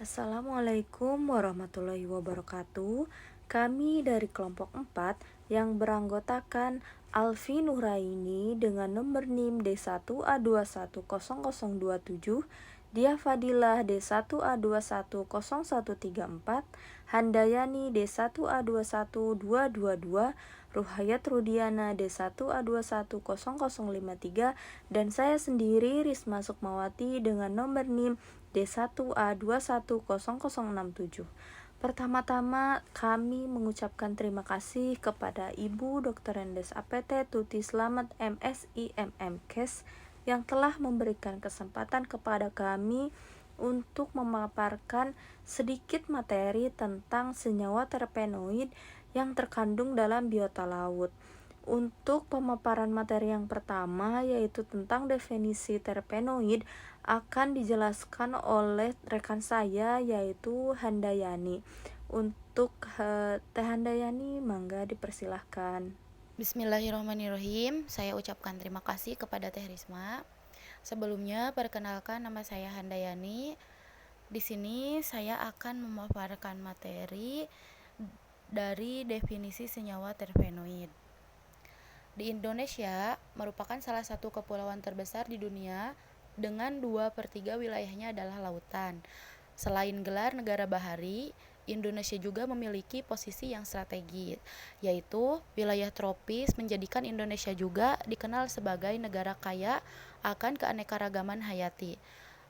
Assalamualaikum warahmatullahi wabarakatuh. Kami dari kelompok 4 yang beranggotakan Alfi Nuraini dengan nomor NIM D1A210027, Dia Fadilah D1A210134, Handayani D1A21222, Ruhayat Rudiana D1A21053, dan saya sendiri Risma Sukmawati dengan nomor NIM D1A210067. Pertama-tama kami mengucapkan terima kasih kepada Ibu Dr. Endes APT Tuti Slamet MSI MMKes yang telah memberikan kesempatan kepada kami untuk memaparkan sedikit materi tentang senyawa terpenoid yang terkandung dalam biota laut. Untuk pemaparan materi yang pertama, yaitu tentang definisi terpenoid, akan dijelaskan oleh rekan saya, yaitu Handayani. Untuk Teh Handayani, mangga dipersilahkan. Bismillahirrahmanirrahim. Saya ucapkan terima kasih kepada Teh Risma. Sebelumnya, perkenalkan nama saya Handayani. Di sini saya akan memaparkan materi dari definisi senyawa terpenoid. Di Indonesia merupakan salah satu kepulauan terbesar di dunia dengan 2/3 wilayahnya adalah lautan. Selain gelar negara bahari, Indonesia juga memiliki posisi yang strategis, yaitu wilayah tropis menjadikan Indonesia juga dikenal sebagai negara kaya akan keanekaragaman hayati.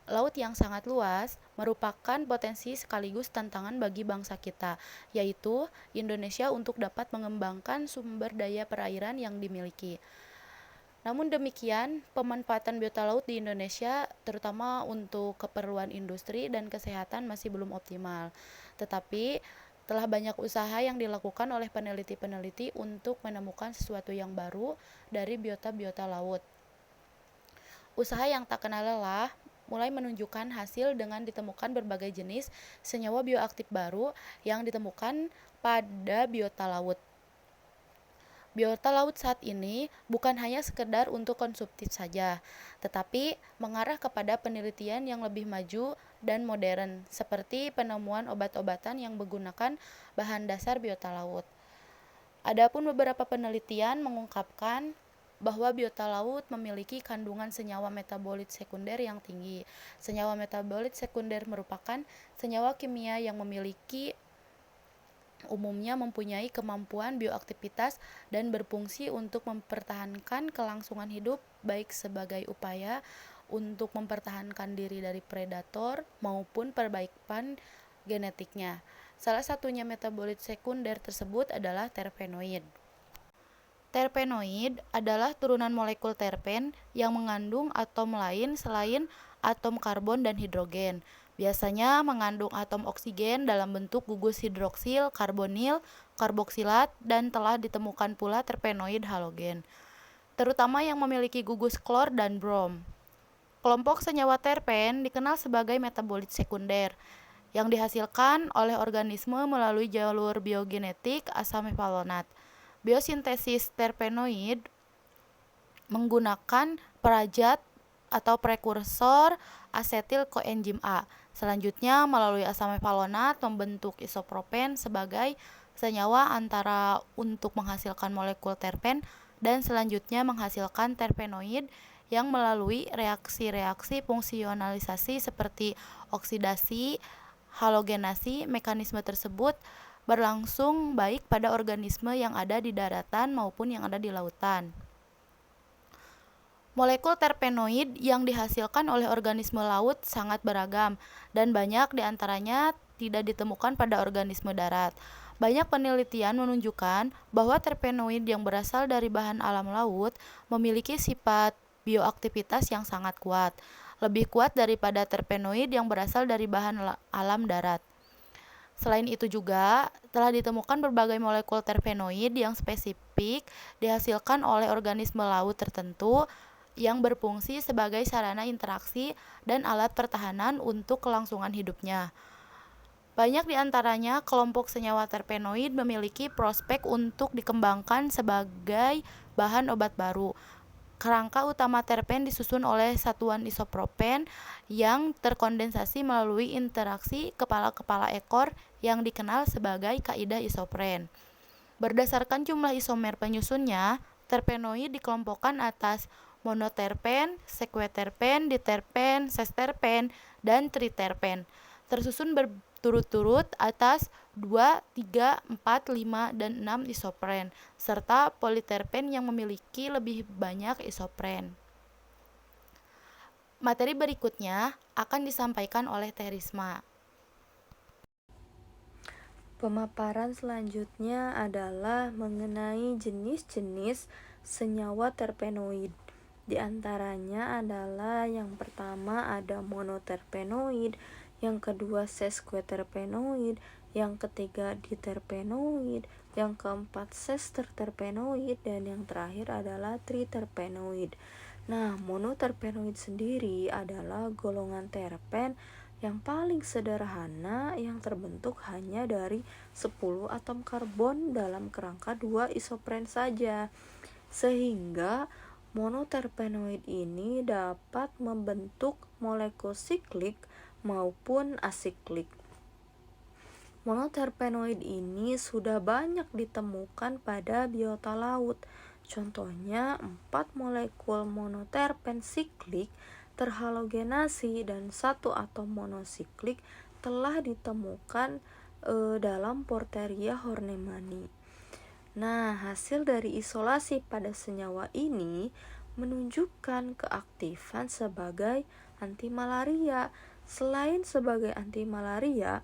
Laut yang sangat luas merupakan potensi sekaligus tantangan bagi bangsa kita, yaitu Indonesia untuk dapat mengembangkan sumber daya perairan yang dimiliki. Namun demikian, pemanfaatan biota laut di Indonesia, terutama untuk keperluan industri dan kesehatan, masih belum optimal. Tetapi, telah banyak usaha yang dilakukan oleh peneliti-peneliti untuk menemukan sesuatu yang baru dari biota-biota laut. Usaha yang tak kenal lelah mulai menunjukkan hasil dengan ditemukan berbagai jenis senyawa bioaktif baru yang ditemukan pada biota laut. Biota laut saat ini bukan hanya sekedar untuk konsumtif saja, tetapi mengarah kepada penelitian yang lebih maju dan modern, seperti penemuan obat-obatan yang menggunakan bahan dasar biota laut. Adapun beberapa penelitian mengungkapkan bahwa biota laut memiliki kandungan senyawa metabolit sekunder yang tinggi. Senyawa metabolit sekunder merupakan senyawa kimia yang umumnya mempunyai kemampuan bioaktivitas dan berfungsi untuk mempertahankan kelangsungan hidup, baik sebagai upaya untuk mempertahankan diri dari predator maupun perbaikan genetiknya. Salah satunya metabolit sekunder tersebut adalah terpenoid. Terpenoid adalah turunan molekul terpen yang mengandung atom lain selain atom karbon dan hidrogen. Biasanya mengandung atom oksigen dalam bentuk gugus hidroksil, karbonil, karboksilat, dan telah ditemukan pula terpenoid halogen, terutama yang memiliki gugus klor dan brom. Kelompok senyawa terpen dikenal sebagai metabolit sekunder yang dihasilkan oleh organisme melalui jalur biogenetik asam mevalonat. Biosintesis terpenoid menggunakan perajat atau prekursor asetil koenzim A. Selanjutnya melalui asam mevalonat membentuk isopropen sebagai senyawa antara untuk menghasilkan molekul terpen dan selanjutnya menghasilkan terpenoid yang melalui reaksi-reaksi fungsionalisasi seperti oksidasi, halogenasi. Mekanisme tersebut berlangsung baik pada organisme yang ada di daratan maupun yang ada di lautan. Molekul terpenoid yang dihasilkan oleh organisme laut sangat beragam dan banyak diantaranya tidak ditemukan pada organisme darat. Banyak penelitian menunjukkan bahwa terpenoid yang berasal dari bahan alam laut memiliki sifat bioaktivitas yang sangat kuat, lebih kuat daripada terpenoid yang berasal dari bahan alam darat. Selain itu juga telah ditemukan berbagai molekul terpenoid yang spesifik dihasilkan oleh organisme laut tertentu yang berfungsi sebagai sarana interaksi dan alat pertahanan untuk kelangsungan hidupnya. Banyak di antaranya kelompok senyawa terpenoid memiliki prospek untuk dikembangkan sebagai bahan obat baru. Kerangka utama terpen disusun oleh satuan isopropen yang terkondensasi melalui interaksi kepala-kepala ekor yang dikenal sebagai kaidah isopren. Berdasarkan jumlah isomer penyusunnya, terpenoid dikelompokkan atas monoterpen, sekuiterpen, diterpen, sesteterpen, dan triterpen, tersusun berturut-turut atas 2, 3, 4, 5, dan 6 isopren, serta politerpen yang memiliki lebih banyak isopren. Materi berikutnya akan disampaikan oleh Terisma. Pemaparan selanjutnya adalah mengenai jenis-jenis senyawa terpenoid. Di antaranya adalah yang pertama ada monoterpenoid, yang kedua sesquiterpenoid, yang ketiga diterpenoid, yang keempat sesterterpenoid, dan yang terakhir adalah triterpenoid. Nah, monoterpenoid sendiri adalah golongan terpen yang paling sederhana yang terbentuk hanya dari 10 atom karbon dalam kerangka 2 isopren saja. Sehingga monoterpenoid ini dapat membentuk molekul siklik maupun asiklik. Monoterpenoid ini sudah banyak ditemukan pada biota laut. Contohnya 4 molekul monoterpen siklik terhalogenasi dan 1 atom monosiklik telah ditemukan dalam Porteria hornemani. Nah, hasil dari isolasi pada senyawa ini menunjukkan keaktifan sebagai antimalaria. Selain sebagai antimalaria,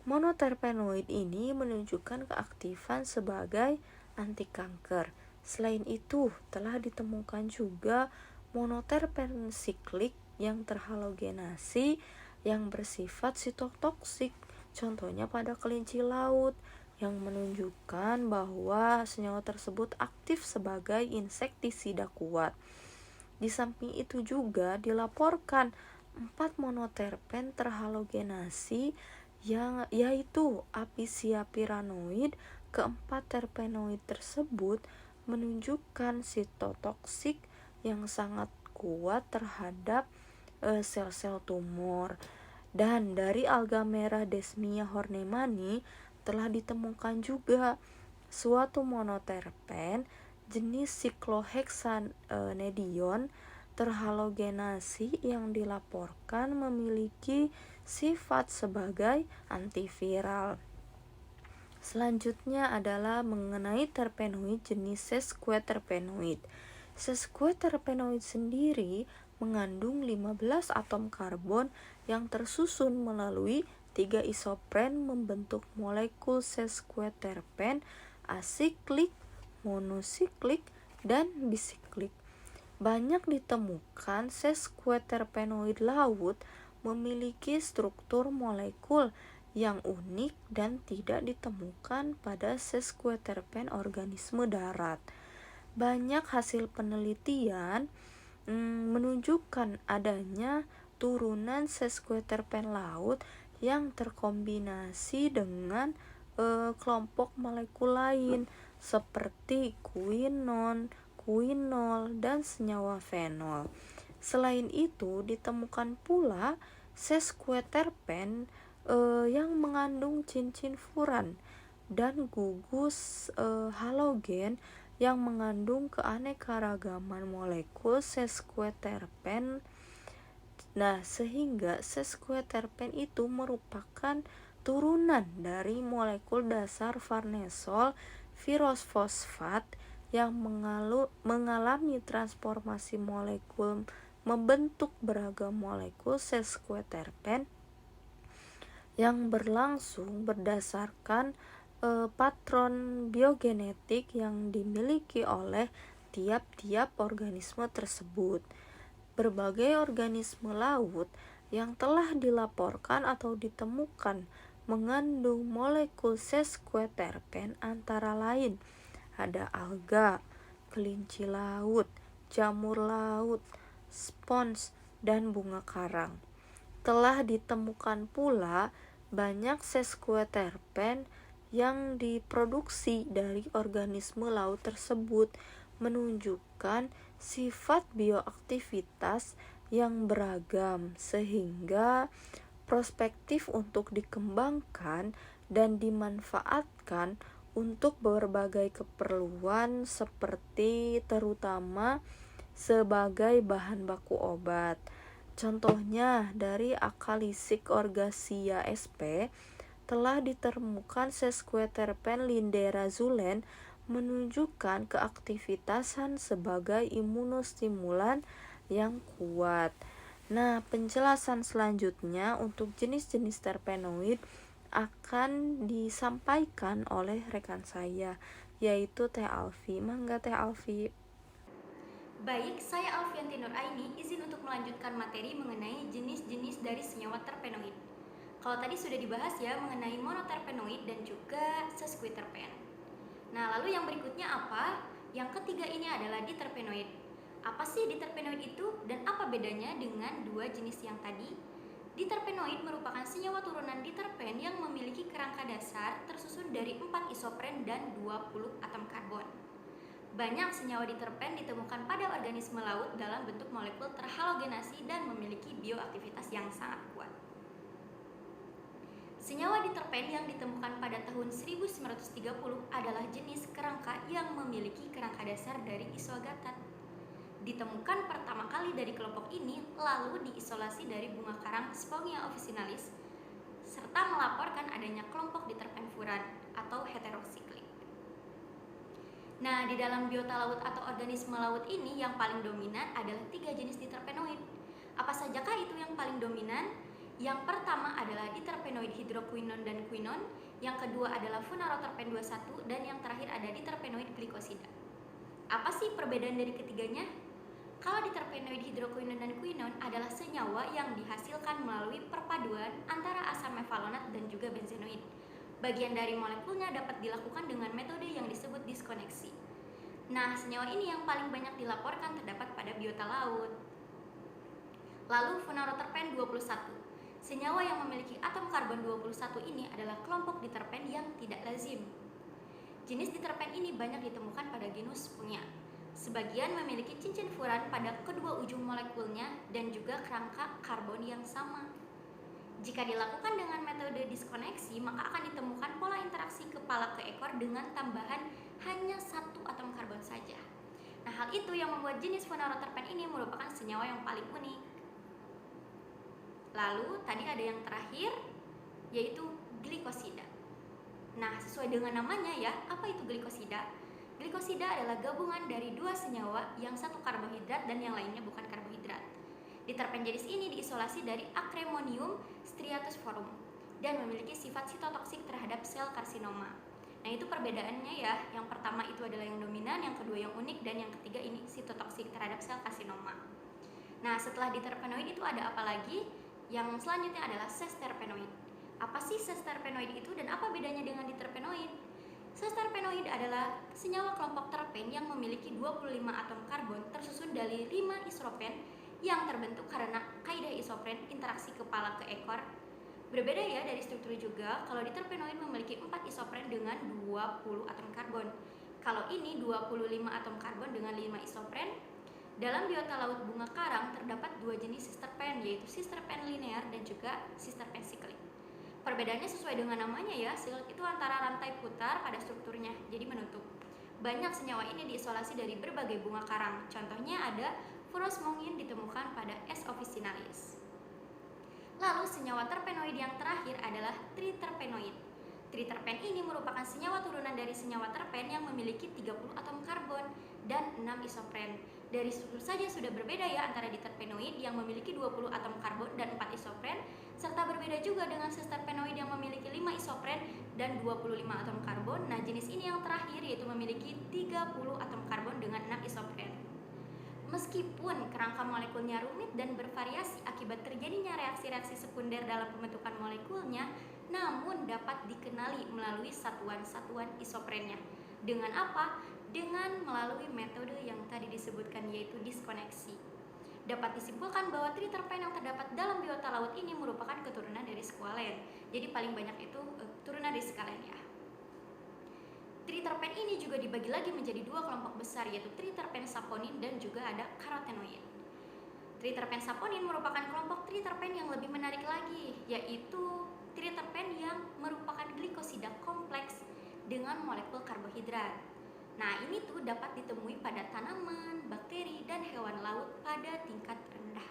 monoterpenoid ini menunjukkan keaktifan sebagai anti kanker. Selain itu, telah ditemukan juga monoterpen siklik yang terhalogenasi yang bersifat sitotoksik, contohnya pada kelinci laut, yang menunjukkan bahwa senyawa tersebut aktif sebagai insektisida kuat. Di samping itu juga dilaporkan 4 monoterpen terhalogenasi yang yaitu Apisia piranoid. Keempat terpenoid tersebut menunjukkan sitotoksik yang sangat kuat terhadap sel-sel tumor. Dan dari alga merah Desmia hornemani telah ditemukan juga suatu monoterpen jenis sikloheksanedion terhalogenasi yang dilaporkan memiliki sifat sebagai antiviral. Selanjutnya adalah mengenai terpenoid jenis sesquiterpenoid. Sesquiterpenoid sendiri mengandung 15 atom karbon yang tersusun melalui 3 isopren membentuk molekul sesquiterpen asiklik, monosiklik, dan bisiklik. Banyak ditemukan sesquiterpenoid laut memiliki struktur molekul yang unik dan tidak ditemukan pada sesquiterpen organisme darat. Banyak hasil penelitian menunjukkan adanya turunan sesquiterpen laut yang terkombinasi dengan kelompok molekul lain seperti kuinon, kuinol, dan senyawa fenol. Selain itu, ditemukan pula sesquiterpen yang mengandung cincin furan dan gugus halogen yang mengandung keanekaragaman molekul sesquiterpen. Nah, sehingga sesquiterpen itu merupakan turunan dari molekul dasar farnesol virosfosfat yang mengalami transformasi molekul membentuk beragam molekul sesquiterpen yang berlangsung berdasarkan patron biogenetik yang dimiliki oleh tiap-tiap organisme tersebut. Berbagai organisme laut yang telah dilaporkan atau ditemukan mengandung molekul sesquiterpen antara lain ada alga, kelinci laut, jamur laut, spons, dan bunga karang. Telah ditemukan pula banyak sesquiterpen yang diproduksi dari organisme laut tersebut, menunjukkan sifat bioaktivitas yang beragam sehingga prospektif untuk dikembangkan dan dimanfaatkan untuk berbagai keperluan seperti terutama sebagai bahan baku obat. Contohnya dari Acalisic orgasia sp telah ditemukan sesquiterpen linderazulen menunjukkan keaktivitasan sebagai imunostimulan yang kuat. Nah, penjelasan selanjutnya untuk jenis-jenis terpenoid akan disampaikan oleh rekan saya, yaitu Teh Alfi. Mangga Teh Alfi. Baik, saya Alfianti Nur Aini, izin untuk melanjutkan materi mengenai jenis-jenis dari senyawa terpenoid. Kalau tadi sudah dibahas ya mengenai monoterpenoid dan juga sesquiterpen. Nah, lalu yang berikutnya apa? Yang ketiga ini adalah diterpenoid. Apa sih diterpenoid itu dan apa bedanya dengan dua jenis yang tadi? Diterpenoid merupakan senyawa turunan diterpen yang memiliki kerangka dasar tersusun dari 4 isopren dan 20 atom karbon. Banyak senyawa diterpen ditemukan pada organisme laut dalam bentuk molekul terhalogenasi dan memiliki bioaktivitas yang sangat kuat. Senyawa diterpen yang ditemukan pada tahun 1930 adalah jenis kerangka yang memiliki kerangka dasar dari isoagatat. Ditemukan pertama kali dari kelompok ini, lalu diisolasi dari bunga karang Spongia officinalis, serta melaporkan adanya kelompok diterpen furan atau heterosiklik. Nah, di dalam biota laut atau organisme laut ini yang paling dominan adalah 3 jenis diterpenoid. Apa sajakah itu yang paling dominan? Yang pertama adalah diterpenoid hidroquinon dan quinon, yang kedua adalah funaroterpen 21, dan yang terakhir ada diterpenoid glikosida. Apa sih perbedaan dari ketiganya? Kalau diterpenoid hidroquinon dan quinon adalah senyawa yang dihasilkan melalui perpaduan antara asam mevalonat dan juga benzenoid. Bagian dari molekulnya dapat dilakukan dengan metode yang disebut diskoneksi. Nah, senyawa ini yang paling banyak dilaporkan terdapat pada biota laut. Lalu funaroterpen 21. Senyawa yang memiliki atom karbon 21 ini adalah kelompok diterpen yang tidak lazim. Jenis diterpen ini banyak ditemukan pada genus Spongia. Sebagian memiliki cincin furan pada kedua ujung molekulnya dan juga kerangka karbon yang sama. Jika dilakukan dengan metode diskoneksi, maka akan ditemukan pola interaksi kepala ke ekor dengan tambahan hanya 1 atom karbon saja. Nah, hal itu yang membuat jenis funaroterpen ini merupakan senyawa yang paling unik. Lalu, tadi ada yang terakhir, yaitu glikosida. Nah, sesuai dengan namanya ya, apa itu glikosida? Glikosida adalah gabungan dari 2 senyawa, yang satu karbohidrat dan yang lainnya bukan karbohidrat. Diterpen jenis ini diisolasi dari Acremonium striatosforum dan memiliki sifat sitotoksik terhadap sel karsinoma. Nah, itu perbedaannya ya. Yang pertama itu adalah yang dominan, yang kedua yang unik, dan yang ketiga ini sitotoksik terhadap sel karsinoma. Nah, setelah diterpenoid itu ada apa lagi? Yang selanjutnya adalah sesterpenoid. Apa sih sesterpenoid itu dan apa bedanya dengan diterpenoid? Sesterpenoid adalah senyawa kelompok terpen yang memiliki 25 atom karbon tersusun dari 5 isopen yang terbentuk karena kaidah isopren interaksi kepala ke ekor. Berbeda ya dari struktur juga, kalau diterpenoid memiliki 4 isopren dengan 20 atom karbon. Kalau ini 25 atom karbon dengan 5 isopren. Dalam biota laut bunga karang terdapat 2 jenis sisterpen, yaitu sisterpen linear dan juga sisterpen siklik. Perbedaannya sesuai dengan namanya ya, siklik itu antara rantai putar pada strukturnya, jadi menutup. Banyak senyawa ini diisolasi dari berbagai bunga karang. Contohnya ada furosmongin ditemukan pada S. officinalis. Lalu senyawa terpenoid yang terakhir adalah triterpenoid. Triterpen ini merupakan senyawa turunan dari senyawa terpen yang memiliki 30 atom karbon dan 6 isopren. Dari struktur saja sudah berbeda ya antara diterpenoid yang memiliki 20 atom karbon dan 4 isopren, serta berbeda juga dengan sesterpenoid yang memiliki 5 isopren dan 25 atom karbon. Nah, jenis ini yang terakhir yaitu memiliki 30 atom karbon dengan 6 isopren. Meskipun kerangka molekulnya rumit dan bervariasi akibat terjadinya reaksi-reaksi sekunder dalam pembentukan molekulnya, namun dapat dikenali melalui satuan-satuan isoprennya. Dengan apa? Dengan melalui metode yang tadi disebutkan, yaitu diskoneksi. Dapat disimpulkan bahwa triterpen yang terdapat dalam biota laut ini merupakan keturunan dari squalen. Jadi paling banyak itu turunan dari squalen ya. Triterpen ini juga dibagi lagi menjadi dua kelompok besar, yaitu triterpen saponin dan juga ada karotenoid. Triterpen saponin merupakan kelompok triterpen yang lebih menarik lagi, yaitu triterpen yang merupakan glikosida kompleks dengan molekul karbohidrat. Nah, ini tuh dapat ditemui pada tanaman, bakteri, dan hewan laut pada tingkat rendah.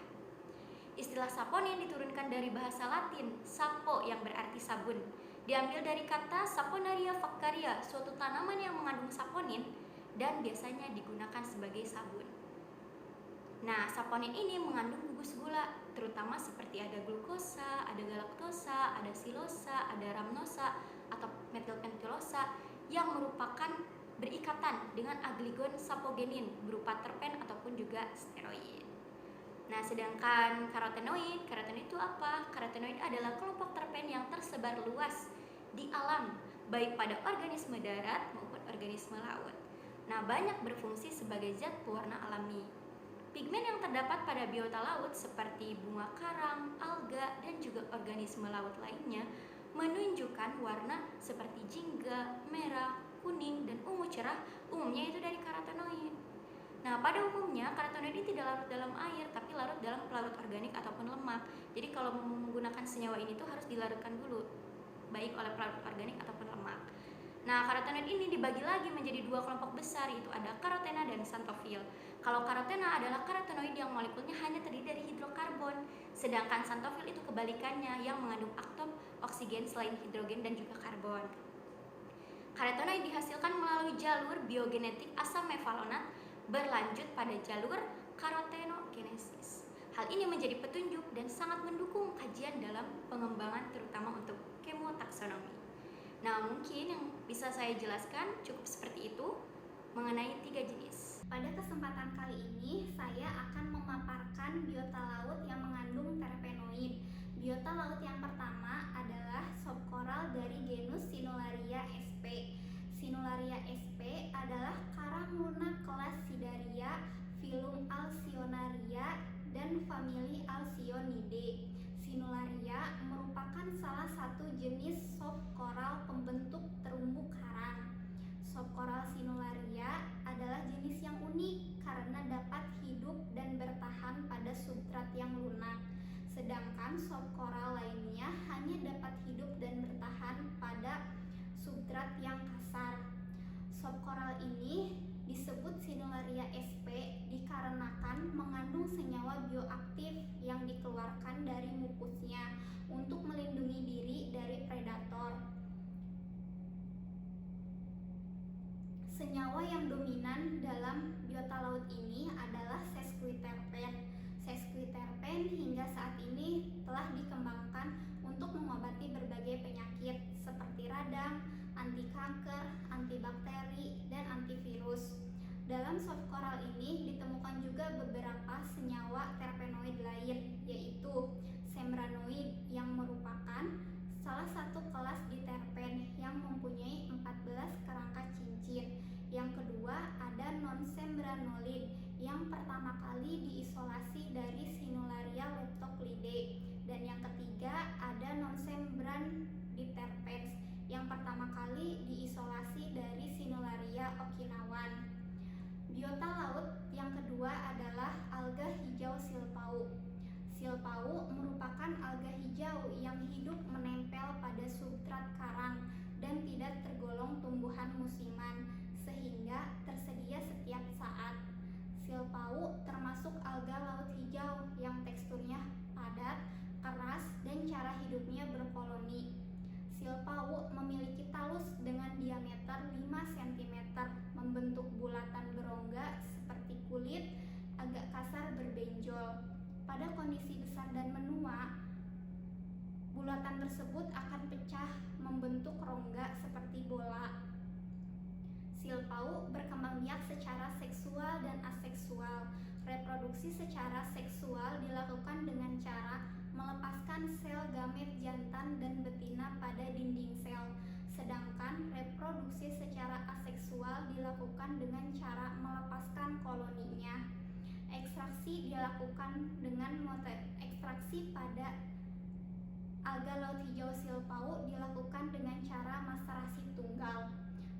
Istilah saponin diturunkan dari bahasa Latin, sapo yang berarti sabun. Diambil dari kata Saponaria vaccaria, suatu tanaman yang mengandung saponin dan biasanya digunakan sebagai sabun. Nah, saponin ini mengandung gugus gula, terutama seperti ada glukosa, ada galaktosa, ada silosa, ada rhamnosa atau metilpentilosa yang merupakan berikatan dengan agligon sapogenin berupa terpen ataupun juga steroid. Nah, sedangkan karotenoid itu apa? Karotenoid adalah kelompok terpen yang tersebar luas di alam, baik pada organisme darat maupun organisme laut. Nah, banyak berfungsi sebagai zat pewarna alami. Pigmen yang terdapat pada biota laut seperti bunga karang, alga, dan juga organisme laut lainnya menunjukkan warna seperti jingga, merah, kuning, dan ungu cerah, umumnya itu dari karotenoid. Nah, pada umumnya karotenoid ini tidak larut dalam air, tapi larut dalam pelarut organik ataupun lemak. Jadi kalau menggunakan senyawa ini tuh harus dilarutkan dulu, baik oleh pelarut organik ataupun lemak. Nah, karotenoid ini dibagi lagi menjadi dua kelompok besar, yaitu ada karotena dan xanthofil. Kalau karotena adalah karotenoid yang molekulnya hanya terdiri dari hidrokarbon, sedangkan xanthofil itu kebalikannya yang mengandung atom oksigen selain hidrogen dan juga karbon. Karotenoid dihasilkan melalui jalur biogenetik asam mevalonat berlanjut pada jalur karotenogenesis. Hal ini menjadi petunjuk dan sangat mendukung kajian dalam pengembangan terutama untuk kemotaksonomi. Nah, mungkin yang bisa saya jelaskan cukup seperti itu mengenai 3 jenis. Pada kesempatan kali ini, saya akan memaparkan biota laut yang mengandung terpenoid. Biota laut yang pertama adalah subkoral dari genus Sinularia sp. Sinularia sp adalah karang lunak kelas Sidaria, filum Alcyonaria, dan famili Alcyonidae. Sinularia merupakan salah satu jenis subkoral pembentuk terumbu karang. Subkoral Sinularia adalah jenis yang unik karena dapat hidup dan bertahan pada substrat yang lunak. Sedangkan subkoral lainnya hanya dapat hidup dan bertahan pada substrat yang kasar. Subkoral ini disebut Sinularia sp dikarenakan mengandung senyawa bioaktif yang dikeluarkan dari mukusnya untuk melindungi diri dari predator. Senyawa yang dominan dalam biota laut ini adalah sesquiterpen. Sesquiterpen hingga saat ini telah dikembangkan untuk mengobati berbagai penyakit seperti radang, anti kanker, antibakteri, dan antivirus. Dalam subkoral ini ditemukan juga beberapa senyawa terpenoid lain, yaitu sembranoid yang merupakan salah satu kelas diterpen yang mempunyai 14 kerangka cincin. Yang kedua ada non-sembranolid yang pertama kali diisolasi dari Sinularia leptoclidae. Dan yang ketiga ada non-sembran diterpens yang pertama kali diisolasi dari Sinularia okinawan. Biota laut yang kedua adalah alga hijau silpau. Silpau merupakan alga hijau yang hidup menempel pada substrat karang dan tidak tergolong tumbuhan musiman, sehingga tersedia setiap saat. Silpau termasuk alga laut hijau yang teksturnya padat, keras, dan cara hidupnya berkoloni. Silpau memiliki talus dengan diameter 5 cm, membentuk bulatan berongga seperti kulit, agak kasar berbenjol. Pada kondisi besar dan menua, bulatan tersebut akan pecah membentuk rongga seperti bola. Silpau berkembang biak secara seksual dan aseksual. Reproduksi secara seksual dilakukan dengan cara melepaskan sel gamet jantan dan betina pada dinding sel. Sedangkan reproduksi secara aseksual dilakukan dengan cara melepaskan koloninya. Ekstraksi dilakukan dengan ekstraksi pada alga laut hijau silpau dilakukan dengan cara maserasi tunggal.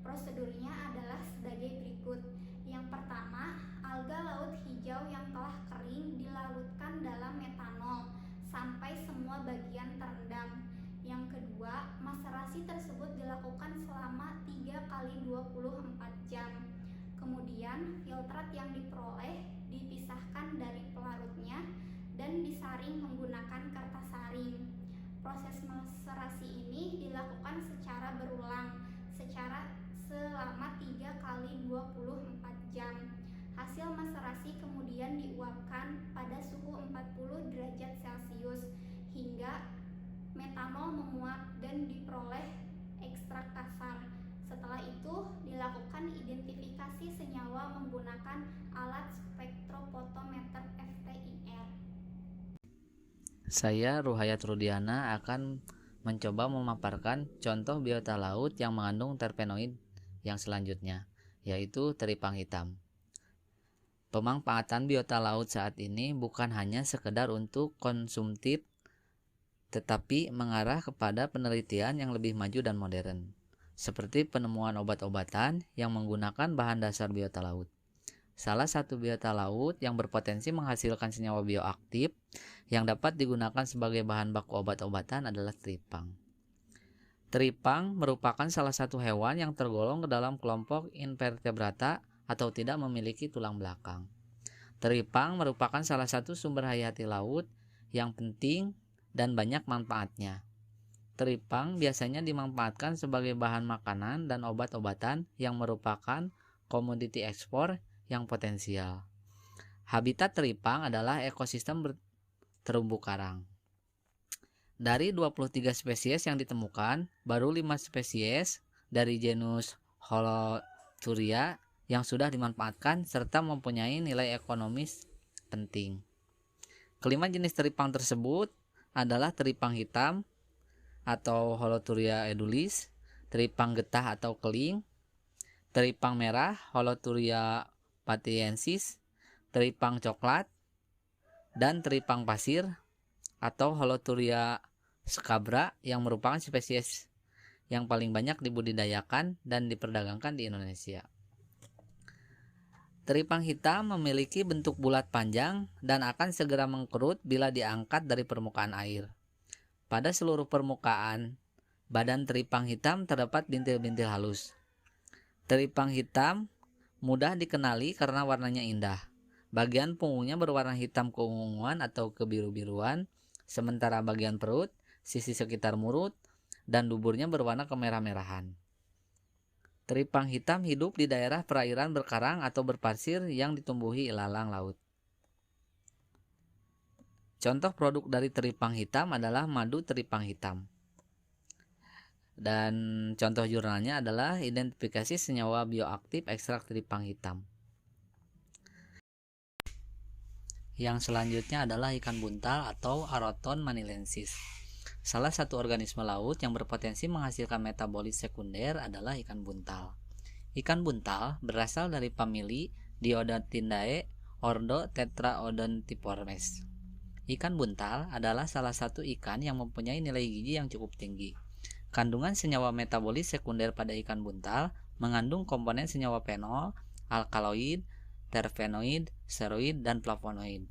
Prosedurnya adalah sebagai berikut. Yang pertama, alga laut hijau yang telah kering dilarutkan dalam metanol sampai semua bagian terendam. Yang kedua, maserasi tersebut dilakukan selama 3 kali 24 jam. Kemudian, filtrat yang diperoleh dipisahkan dari pelarutnya dan disaring menggunakan kertas saring. Proses maserasi ini dilakukan secara berulang selama 3 kali 24 jam. Hasil maserasi kemudian diuapkan pada suhu 40 derajat Celcius hingga metanol menguap dan diperoleh ekstrak kasar. Setelah itu dilakukan identifikasi senyawa menggunakan alat spektrofotometer FTIR. Saya Ruhayat Rudiana akan mencoba memaparkan contoh biota laut yang mengandung terpenoid yang selanjutnya, yaitu teripang hitam. Pemanfaatan biota laut saat ini bukan hanya sekedar untuk konsumtif, tetapi mengarah kepada penelitian yang lebih maju dan modern, seperti penemuan obat-obatan yang menggunakan bahan dasar biota laut. Salah satu biota laut yang berpotensi menghasilkan senyawa bioaktif yang dapat digunakan sebagai bahan baku obat-obatan adalah teripang. Teripang merupakan salah satu hewan yang tergolong ke dalam kelompok invertebrata atau tidak memiliki tulang belakang. Teripang merupakan salah satu sumber hayati laut yang penting dan banyak manfaatnya. Teripang biasanya dimanfaatkan sebagai bahan makanan dan obat-obatan yang merupakan komoditi ekspor yang potensial. Habitat teripang adalah ekosistem terumbu karang. Dari 23 spesies yang ditemukan, baru 5 spesies dari genus Holoturia yang sudah dimanfaatkan serta mempunyai nilai ekonomis penting. Kelima jenis teripang tersebut adalah teripang hitam atau Holoturia edulis, teripang getah atau keling, teripang merah Holoturia patiensis, teripang coklat, dan teripang pasir atau Holoturia scabra yang merupakan spesies yang paling banyak dibudidayakan dan diperdagangkan di Indonesia. Teripang hitam memiliki bentuk bulat panjang dan akan segera mengkerut bila diangkat dari permukaan air. Pada seluruh permukaan badan teripang hitam terdapat bintil-bintil halus. Teripang hitam mudah dikenali karena warnanya indah. Bagian punggungnya berwarna hitam keunguan atau kebiru-biruan, sementara bagian perut, sisi sekitar mulut, dan duburnya berwarna kemerah-merahan. Teripang hitam hidup di daerah perairan berkarang atau berpasir yang ditumbuhi ilalang laut. Contoh produk dari teripang hitam adalah madu teripang hitam. Dan contoh jurnalnya adalah identifikasi senyawa bioaktif ekstrak teripang hitam. Yang selanjutnya adalah ikan buntal atau Aroton manilensis. Salah satu organisme laut yang berpotensi menghasilkan metabolit sekunder adalah ikan buntal. Ikan buntal berasal dari famili Diodontidae ordo Tetraodontiformes. Ikan buntal adalah salah satu ikan yang mempunyai nilai gizi yang cukup tinggi. Kandungan senyawa metabolit sekunder pada ikan buntal mengandung komponen senyawa fenol, alkaloid, terpenoid, steroid, dan flavonoid.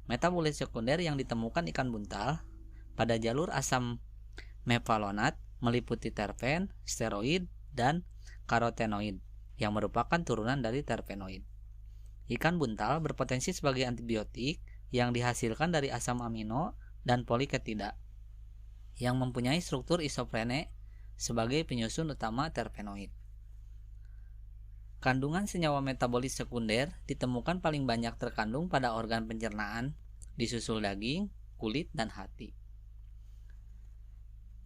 Metabolit sekunder yang ditemukan ikan buntal pada jalur asam mefalonat meliputi terpen, steroid, dan karotenoid yang merupakan turunan dari terpenoid. Ikan buntal berpotensi sebagai antibiotik yang dihasilkan dari asam amino dan poliketida yang mempunyai struktur isoprene sebagai penyusun utama terpenoid. Kandungan senyawa metabolit sekunder ditemukan paling banyak terkandung pada organ pencernaan, disusul daging, kulit, dan hati.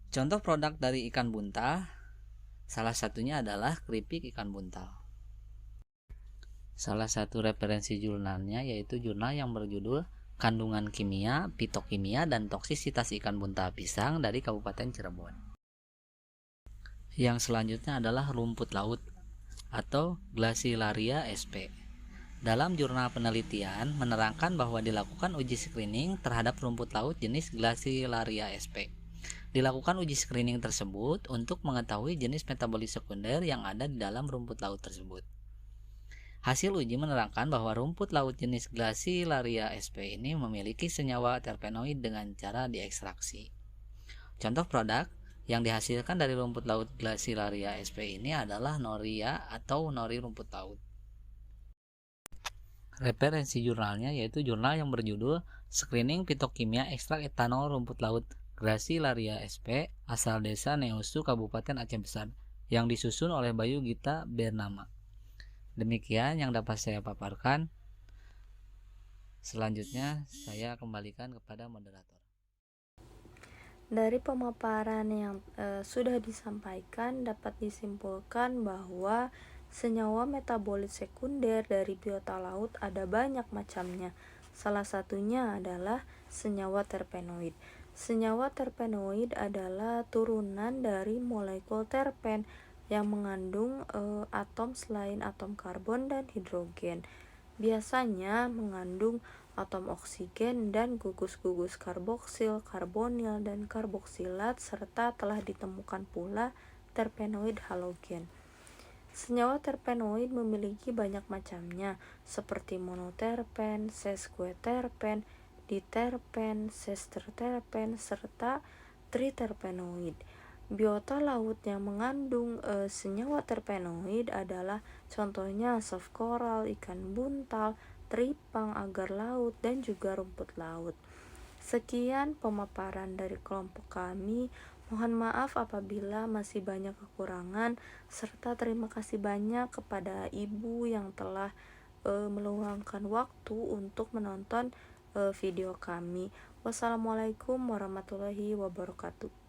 Contoh produk dari ikan buntal, salah satunya adalah keripik ikan buntal. Salah satu referensi jurnalnya yaitu jurnal yang berjudul Kandungan Kimia, Fitokimia, dan Toksisitas Ikan Buntal Pisang dari Kabupaten Cirebon. Yang selanjutnya adalah rumput laut atau Glacilaria sp. Dalam jurnal penelitian menerangkan bahwa dilakukan uji screening terhadap rumput laut jenis Glacilaria sp. Dilakukan uji screening tersebut untuk mengetahui jenis metabolit sekunder yang ada di dalam rumput laut tersebut. Hasil uji menerangkan bahwa rumput laut jenis Glacilaria sp ini memiliki senyawa terpenoid dengan cara diekstraksi. Contoh produk yang dihasilkan dari rumput laut Glacilaria sp ini adalah noria atau nori rumput laut. Referensi jurnalnya yaitu jurnal yang berjudul Screening Fitokimia Ekstrak Etanol Rumput Laut Glacilaria sp asal desa Neusu, Kabupaten Aceh Besar, yang disusun oleh Bayu Gita Bernama. Demikian yang dapat saya paparkan. Selanjutnya saya kembalikan kepada moderator. Dari pemaparan yang sudah disampaikan dapat disimpulkan bahwa senyawa metabolit sekunder dari biota laut ada banyak macamnya. Salah satunya adalah senyawa terpenoid. Senyawa terpenoid adalah turunan dari molekul terpen yang mengandung atom selain atom karbon dan hidrogen. Biasanya mengandung atom oksigen dan gugus-gugus karboksil, karbonil, dan karboksilat, serta telah ditemukan pula terpenoid halogen. Senyawa terpenoid memiliki banyak macamnya, seperti monoterpen, sesquiterpen, diterpen, sesterterpen, serta triterpenoid. Biota laut yang mengandung senyawa terpenoid adalah contohnya soft coral, ikan buntal, teripang, agar laut, dan juga rumput laut. Sekian pemaparan dari kelompok kami. Mohon maaf apabila masih banyak kekurangan, serta terima kasih banyak kepada Ibu yang telah meluangkan waktu untuk menonton video kami. Wassalamualaikum warahmatullahi wabarakatuh.